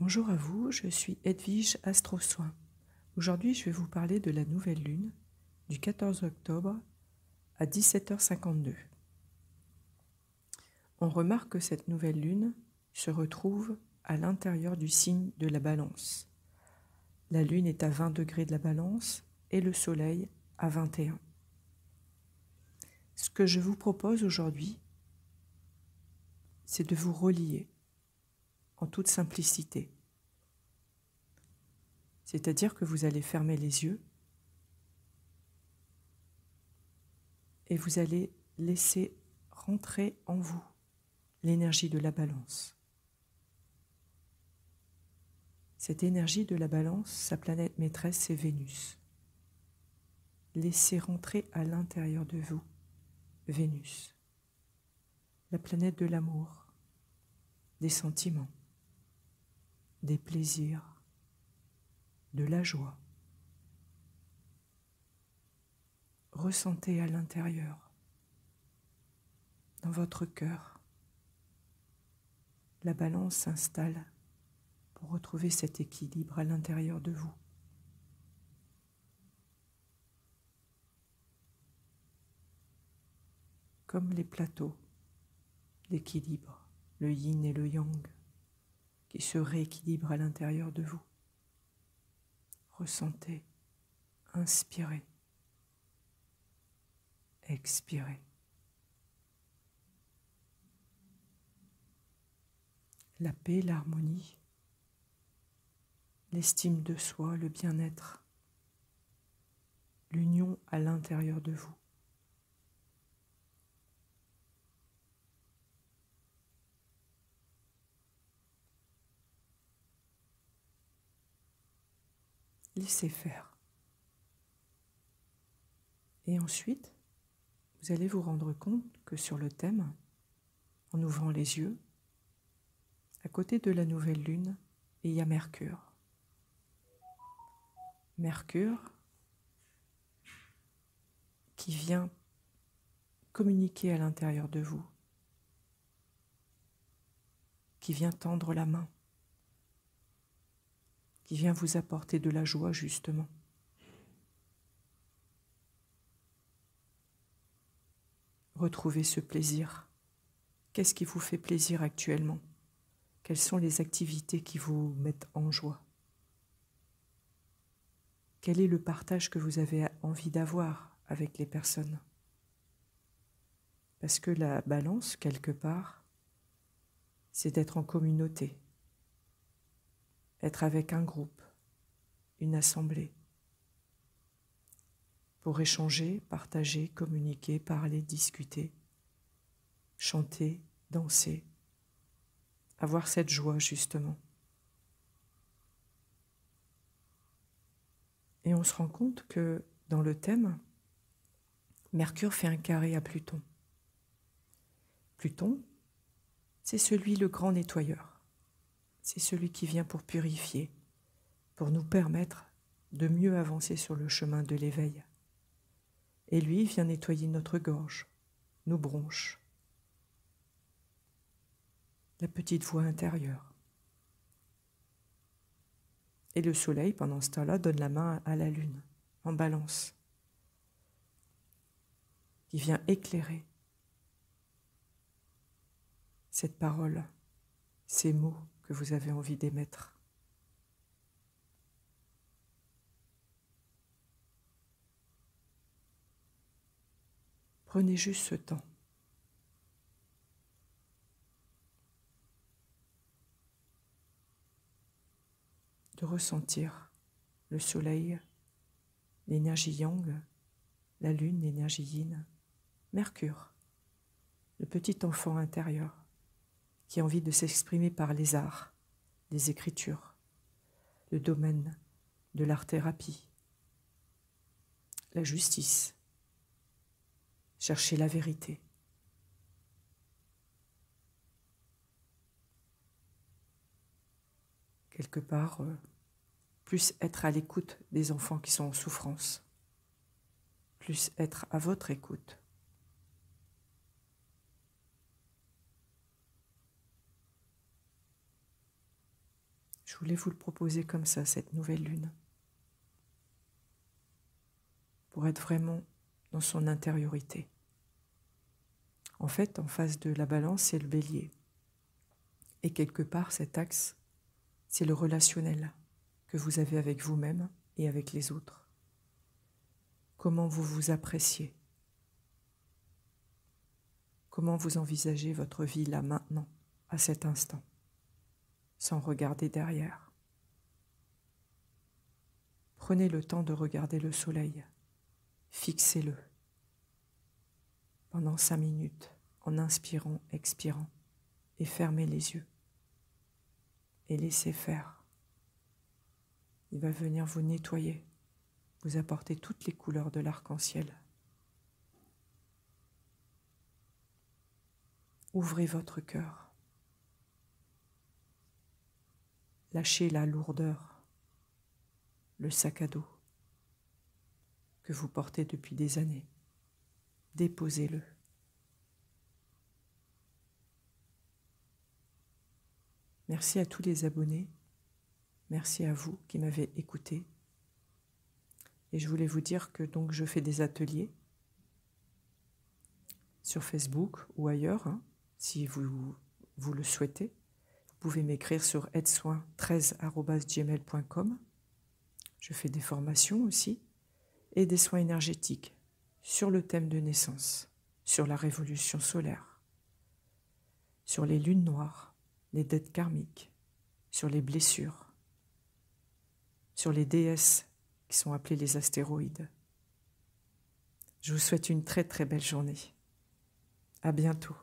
Bonjour à vous, je suis Edwige Astrosoin. Aujourd'hui, je vais vous parler de la nouvelle lune du 14 octobre à 17h52. On remarque que cette nouvelle lune se retrouve à l'intérieur du signe de la Balance. La lune est à 20 degrés de la Balance et le soleil à 21. Ce que je vous propose aujourd'hui, c'est de vous relier en toute simplicité. C'est-à-dire que vous allez fermer les yeux et vous allez laisser rentrer en vous l'énergie de la Balance. Cette énergie de la Balance, sa planète maîtresse, c'est Vénus. Laissez rentrer à l'intérieur de vous Vénus, la planète de l'amour, des sentiments, des plaisirs, de la joie. Ressentez à l'intérieur, dans votre cœur, la Balance s'installe pour retrouver cet équilibre à l'intérieur de vous. Comme les plateaux d'équilibre, le yin et le yang, qui se rééquilibrent à l'intérieur de vous. Ressentez, inspirez, expirez. La paix, l'harmonie, l'estime de soi, le bien-être, l'union à l'intérieur de vous. Laissez faire. Et ensuite, vous allez vous rendre compte que sur le thème, en ouvrant les yeux, à côté de la nouvelle lune, il y a Mercure. Mercure qui vient communiquer à l'intérieur de vous, qui vient tendre la main, qui vient vous apporter de la joie justement. Retrouvez ce plaisir. Qu'est-ce qui vous fait plaisir actuellement? Quelles sont les activités qui vous mettent en joie? Quel est le partage que vous avez envie d'avoir avec les personnes? Parce que la Balance, quelque part, c'est d'être en communauté, être avec un groupe, une assemblée, pour échanger, partager, communiquer, parler, discuter, chanter, danser, avoir cette joie justement. Et on se rend compte que dans le thème, Mercure fait un carré à Pluton. Pluton, c'est celui le grand nettoyeur. C'est celui qui vient pour purifier, pour nous permettre de mieux avancer sur le chemin de l'éveil. Et lui vient nettoyer notre gorge, nos bronches, la petite voix intérieure. Et le soleil, pendant ce temps-là, donne la main à la lune, en Balance, qui vient éclairer cette parole, ces mots que vous avez envie d'émettre. Prenez juste ce temps. De ressentir le soleil, l'énergie yang, la lune, l'énergie yin, Mercure, le petit enfant intérieur qui a envie de s'exprimer par les arts, les écritures, le domaine de l'art-thérapie, la justice, chercher la vérité. Quelque part, plus être à l'écoute des enfants qui sont en souffrance, plus être à votre écoute. Je voulais vous le proposer comme ça, cette nouvelle lune, pour être vraiment dans son intériorité. En fait, en face de la balance, c'est le bélier. Et quelque part, cet axe, c'est le relationnel que vous avez avec vous-même et avec les autres. Comment vous vous appréciez? Comment vous envisagez votre vie là maintenant, à cet instant, sans regarder derrière? Prenez le temps de regarder le soleil. Fixez-le pendant 5 minutes en inspirant, expirant et fermez les yeux et laissez faire. Il va venir vous nettoyer, vous apporter toutes les couleurs de l'arc-en-ciel. Ouvrez votre cœur. Lâchez la lourdeur, le sac à dos que vous portez depuis des années. Déposez-le. Merci à tous les abonnés. Merci à vous qui m'avez écouté. Et je voulais vous dire que donc je fais des ateliers sur Facebook ou ailleurs, si vous le souhaitez. Vous pouvez m'écrire sur aidesoin13@gmail.com. Je fais des formations aussi et des soins énergétiques sur le thème de naissance, sur la révolution solaire, sur les lunes noires, les dettes karmiques, sur les blessures, sur les déesses qui sont appelées les astéroïdes. Je vous souhaite une très très belle journée. À bientôt.